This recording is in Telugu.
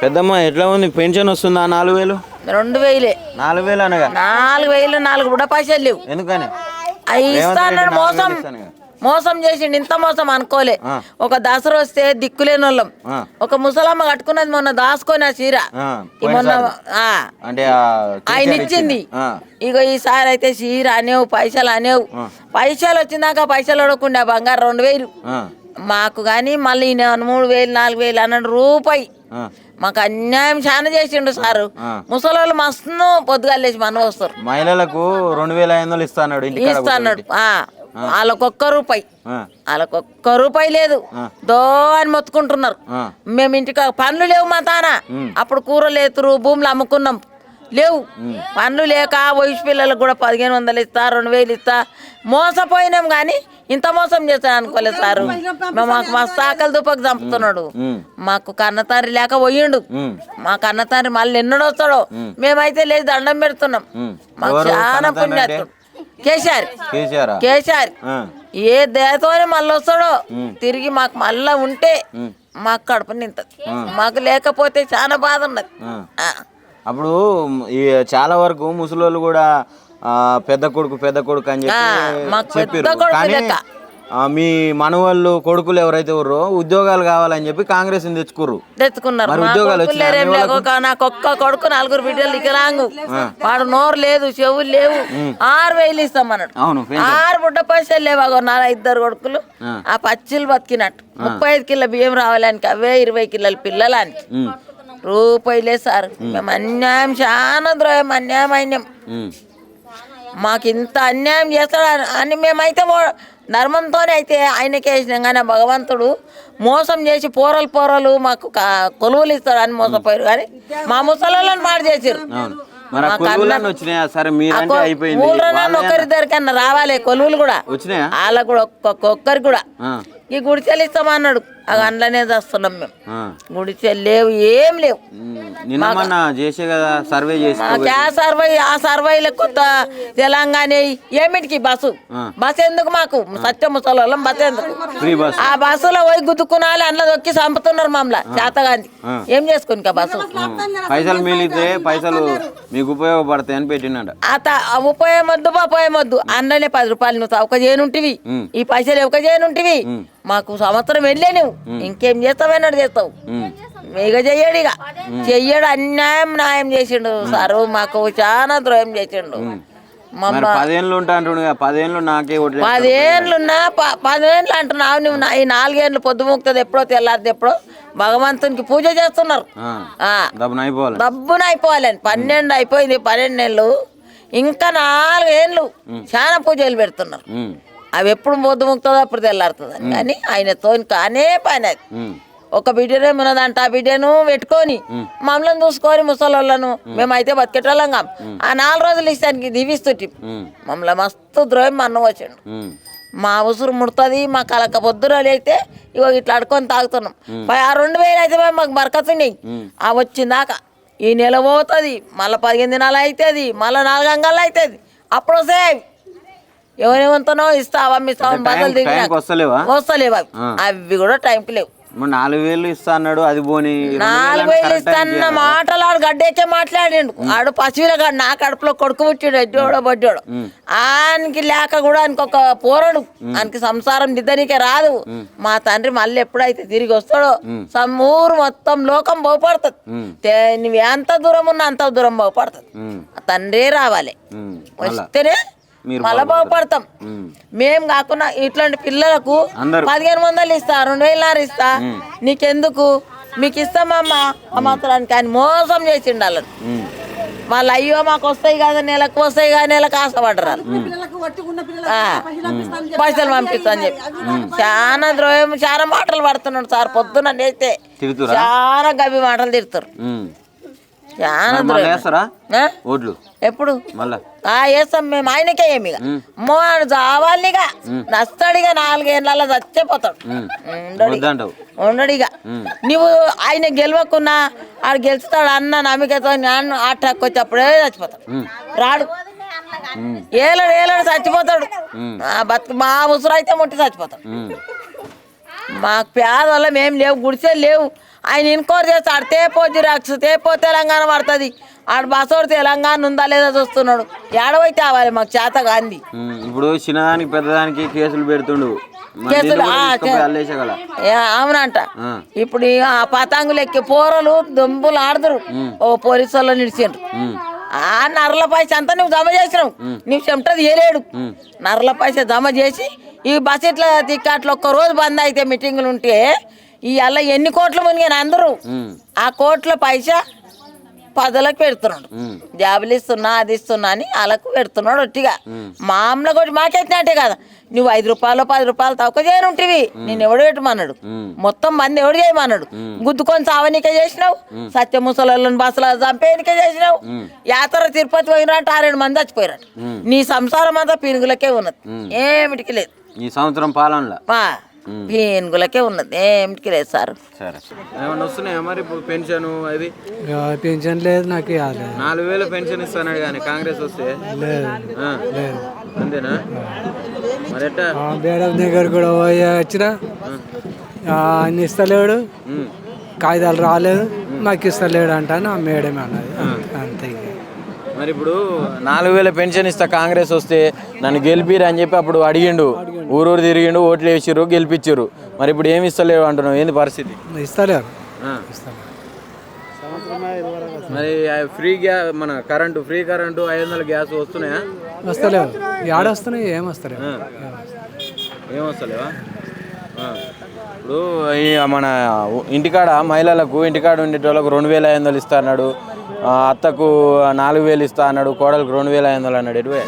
పెద్దమ్మ ఎట్లా ఉంది? పెన్షన్ వస్తుందా? 4000 2000 4000 అనగా 4000 4 కూడా పైసలు లేవు. ఎందుకని? అవి ఇస్తాను మోసం చేసిండు. ఇంత మోసం అనుకోలే. ఒక దసరా వస్తే దిక్కులేని వాళ్ళం. ఒక ముసలమ్మ కట్టుకున్నది మొన్న దాసుకొని ఆ చీర మొన్న అంటే ఆయన ఇచ్చింది. ఇక ఈసారి అయితే చీర అనేవు, పైసలు అనేవు. పైసలు వచ్చిందాక పైసలు అడగకుండా బంగారు 2000 మాకు కానీ మళ్ళీ 3000 4000 అన్నాడు రూపాయి. మాకు అన్యాయం చాలా చేసిండు సారు. ముసలోళ్ళు మస్తు పొద్దుగాలేసి మన వస్తారు. మహిళలకు 2500 ఇస్తాడు. వాళ్ళకొక్క రూపాయి లేదు. దో అని మొత్తుకుంటున్నారు. మేము ఇంటికి పనులు లేవు మా తాన. అప్పుడు కూరలు ఎత్తురు, భూములు అమ్ముకున్నాం. లేవు పనులు లేక వయసు పిల్లలకు కూడా 1500 ఇస్తా, 2000 ఇస్తా. మోసపోయినాం కానీ ఇంత మోసం చేస్తాను అనుకోలేదు సారు. మాకు మస్తు ఆకలి దుప్పకు చంపుతున్నాడు. మాకు కన్నతారి లేక పోయిండు. మా కన్నతారి మళ్ళీ ఎన్నడూ వస్తాడో. మేమైతే లేదు దండం పెడుతున్నాం. మాకు చాలా పుణ్యాత్తుడు కేసీఆర్. ఏ దయతోనే మళ్ళీ వస్తాడో తిరిగి మాకు మళ్ళా ఉంటే మాకు కడుపు నింతది. మాకు లేకపోతే చాలా బాధ ఉన్నది. అప్పుడు చాలా వరకు ముసలోళ్ళు కూడా పెద్ద కొడుకు అని చెప్పి చెప్పారు. కానీ మీ మనవాళ్ళు కొడుకులు ఎవరైతే ఉన్నారో ఉద్యోగాలు కావాలని చెప్పి కాంగ్రెస్ తెచ్చుకున్నారు. నాకొక్క కొడుకు 4 బిడ్డలు ఇకరాంగు. వాడు నోరు లేదు, చెవులు లేవు. 6000 ఇస్తామన్నాడు. 6 బుడ్డ పైసలు లేవా? 2 కొడుకులు ఆ పచ్చిలు బతికినట్టు. 35 కిలో బియ్యం రావాలానికి అవే 20 కిలోల పిల్లలానికి రూపాయలే సార్. మేము అన్యాయం చాలా ద్రోహం అన్యాయం అయినాం. మాకు ఇంత అన్యాయం చేస్తాడు అని మేమైతే ధర్మంతోనే అయితే ఆయనకే వేసినాం. కానీ భగవంతుడు మోసం చేసి పోరలు మాకు కొలువులు ఇస్తాడు అని మోసపోయారు. కానీ మా ముసలోళ్ళని మాడు చేసారు. ఒక్కరిద్దరికన్నా రావాలి కొలువులు కూడా. వాళ్ళకు కూడా ఒక్కొక్కరికి కూడా ఈ గుడిచెలు ఇస్తామన్నాడు. ఆ గంటలనే చేస్తున్నాం మేము. గుడిచెలు లేవు, ఏం లేవు. ఆ సర్వేలో కొత్త తెలంగాణ ఏమిటికి బస్సు ఎందుకు మాకు? సత్య ముసలోళ్ళం బస్సు ఎందుకు? ఆ బస్సులో పోయి గుద్దుకునాలి, అందులో దొక్కి చంపుతున్నారు మమ్మల్ని చేతగాంధీ. ఏం చేసుకుని బస్సు పైసలు మిగిలితే పైసలు మీకు ఉపయోగపడతాయి అని పెట్టినాడు. ఉపయోగమొద్దు అందులోనే 10 రూపాయలు నువ్వు ఒక చేయనుంటివి, ఈ పైసలు ఒక చేయనుంటివి. మాకు సంవత్సరం వెళ్ళే నువ్వు ఇంకేం చేస్తావన్నాడు. చేస్తావు ఇక చెయ్యడు. అన్యాయం న్యాయం చేసిండు సారు. మాకు చాలా ద్రోహం చేసిండు. 10 ఏళ్ళు అంటున్నావు నువ్వు. ఈ 4 ఏళ్ళు పొద్దు ముక్తుంది ఎప్పుడో తెల్లారిది ఎప్పుడో. భగవంతునికి పూజ చేస్తున్నారు. డబ్బున అయిపోవాలని 12 అయిపోయింది. 12 నెలలు ఇంకా 4 ఏళ్ళు చాలా పూజలు పెడుతున్నారు. అవి ఎప్పుడు పొద్దు ముక్తుందో అప్పుడు తెల్లారుతుంది. కానీ ఆయనతో కానే పని. అది ఒక బిడ్డనే ఉన్నదంట. ఆ బిడ్డను పెట్టుకొని మమ్మల్ని చూసుకొని ముసలోళ్ళను మేమైతే బతికేటోళ్ళం కాం. ఆ 4 రోజులు ఇస్తానికి దీవిస్తుంటే మమ్మల్ని మస్తు ద్రోహం అన్నం వచ్చిండు. మా ఉసురు ముడుతుంది. మా కలక పొద్దురాలు అయితే ఇగో ఇట్లా అడుకొని తాగుతున్నాం. ఆ 2000 అయితే మాకు బరకతున్నాయి. ఆ వచ్చిందాకా ఈ నెల పోతుంది, మళ్ళీ 15 దినాలు అవుతుంది, మళ్ళీ 4 అంగాలు అవుతుంది. అప్పుడు వస్తాయి ఎవరేమంతనో ఇస్తావా మీ బదులు దిగి వస్తలేవు. అవి కూడా టైంకి లేవు. 4000 ఇస్తా అన్నాడు. అది పోనీ 4000 ఇస్తాన్న మాటలు ఆడు గడ్డెక్కే మాట్లాడిండు. ఆడు పసివిల నా కడుపులో కొడుకు పుట్టాడు, ఎడ్డోడో బడ్డోడు. ఆయనకి లేక కూడా ఇంకొక పోరడు, ఆయనకి సంసారం దిద్దనికే రాదు. మా తండ్రి మళ్ళీ ఎప్పుడైతే తిరిగి వస్తాడో ఊరు మొత్తం లోకం బాగుపడుతుంది. నువ్వు ఎంత దూరం ఉన్నా అంత దూరం బాగుపడుతుంది. తండ్రే రావాలి, వస్తేనే మళ్ళా బాగుపడతాం. మేం కాకుండా ఇట్లాంటి పిల్లలకు 1500 ఇస్తా, 2000 ఇస్తా, నీకెందుకు మీకు ఇస్తామమ్మా మాత్రానికి అని మోసం చేసిండు వాళ్ళని. వాళ్ళు అయ్యో మాకు వస్తాయి కదా, నెలకు వస్తాయి కదా, నెలకు ఆశపడరు. పైసలు పంపిస్తా అని చెప్పి చాలా ద్రోహం, చాలా మాటలు పడుతున్నాడు సార్. పొద్దున అయితే చాలా గవి మాటలు తిడతారు. ఎప్పుడు వేస్తాం మేము. ఆయనకే ఏమిగా మోడు చావాలిగా నస్తాడిగా 4 ఏళ్ళ చచ్చిపోతాడు. ఉండడిగా నువ్వు ఆయన గెలవకున్నా ఆడు గెలుస్తాడు అన్న నమ్మికతో అటాక్ వచ్చేప్పుడే చచ్చిపోతాడు. రాడు ఏలాడు చచ్చిపోతాడు. మా ఉసురు అయితే ముట్టి చచ్చిపోతాడు. మాకు పేదవాళ్ళం ఏం లేవు, గుడిసెలు లేవు. ఆయన ఇన్క్వైరీ చేస్తే ఆడు తేపో జిరాక్స్ తేపో తెలంగాణ పడుతుంది. ఆడు బసోడు తెలంగాణ ఉందా లేదా చూస్తున్నాడు. ఏడవై తేవాలి మాకు చేత గాంధీ. ఇప్పుడు చిన్నదానికి పెద్దదానికి కేసులు పెడుతుండు. కేసులు అవునంట. ఇప్పుడు ఆ పతంగులు ఎక్కి పోరలు దుంపులు ఆడదురు. ఓ పోలీసు వాళ్ళు నిడిచిండ్రు. ఆ నర్ల పైస అంతా నువ్వు జమ చేసినావు. నువ్వు చెమటది ఏలేడు నర్ల పైస జమ చేసి ఈ బస్ ఇట్లా తిక్కట్లు ఒక్క రోజు బంద్ అయితే మీటింగులు ఉంటే ఇవాళ ఎన్ని కోట్లు మునిగాను అందరూ. ఆ కోట్ల పైసా పదలకు పెడుతున్నాడు. జాబులు ఇస్తున్నా అది ఇస్తున్నా అని వాళ్ళకు పెడుతున్నాడు. ఒట్టిగా మామూలు కూడా మాకెత్తినట్టే కదా. నువ్వు 5 రూపాయలు 10 రూపాయలు తక్కువ చేయను ఉంటివి. నేను ఎవడు పెట్టమన్నాడు. మొత్తం మంది ఎవడు చేయమన్నాడు. గుద్దుకొని చావనికే చేసినావు. సత్య ముసలోళ్ళని బస్సులో చంపేనికే చేసినావు. యాత్ర తిరుపతి పోయినట్టు 6-7 మంది చచ్చిపోయినట్టు. నీ సంసారం అంతా పీనుగులకే ఉన్నది, ఏమిటికి లేదు. ఈ సంవత్సరం పాలనలో పీనుగులకే ఉన్నది, ఏమిటికి లేదు సార్. సరే ఏమన్నా వస్తున్నాయా మరి ఇప్పుడు పెన్షన్ అది? పెన్షన్ లేదు నాకు. 4000 పెన్షన్ ఇస్తాడు కానీ కాంగ్రెస్ వస్తే అంతేనా? మరి ఎట్టా? మేడం దగ్గర కూడా వచ్చిన ఆయన ఇస్తలేడు, కాగితాలు రాలేదు, మాకు ఇస్తలేడు అంటాను ఆ మేడమే అన్నది. అంతే. మరి ఇప్పుడు 4000 పెన్షన్ ఇస్తా కాంగ్రెస్ వస్తే నన్ను గెలిపిరు అని చెప్పి అప్పుడు అడిగిండు. ఊరూరు తిరిగిండు, ఓట్లు వేసిర్రు, గెలిపించారు. మరి ఇప్పుడు ఏమి ఇస్తలేవు అంటున్నావు, ఏంది పరిస్థితి? ఇస్తలేరు. మరి ఫ్రీ గ్యాస్ మన కరెంటు ఫ్రీ కరెంటు 500 గ్యాస్ వస్తున్నాయా? వస్తలేవు. ఏడొస్తున్నాయి, ఏం వస్తలేవు. ఏమొస్తలేవా? ఇప్పుడు ఈ మన ఇంటికాడ మహిళలకు ఇంటికాడ ఉండేటోళ్ళకు 2500 ఇస్తా అన్నాడు. అత్తకు 4000 ఇస్తా అన్నాడు. కోడలకు 2500 అన్నాడు. ఎటువే